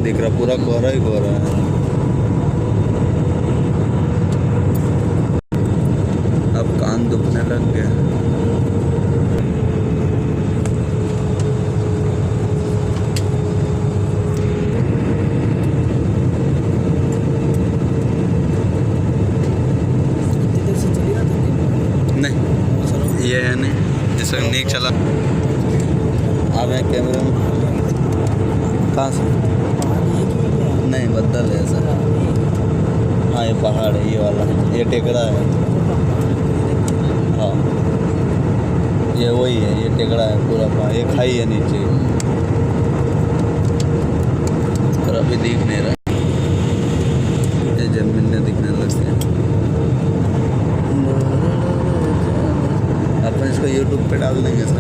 दिख रहा, पूरा कोहरा ही कोहरा है। अब कान दुखने लग गया। नहीं ये है नहीं, जिसका नीक चला। आप हैं कैमरे में? कहाँ से? नहीं बदल है सर। हाँ ये पहाड़ है, ये वाला, ये टेकड़ा है। हाँ ये वही है, ये टेकड़ा है पूरा पहाड़, ये खाई है नीचे और अभी दिख नहीं रहा, ये जमीन में दिखने लग गया। अपन इसको यूट्यूब पे डाल देंगे सर।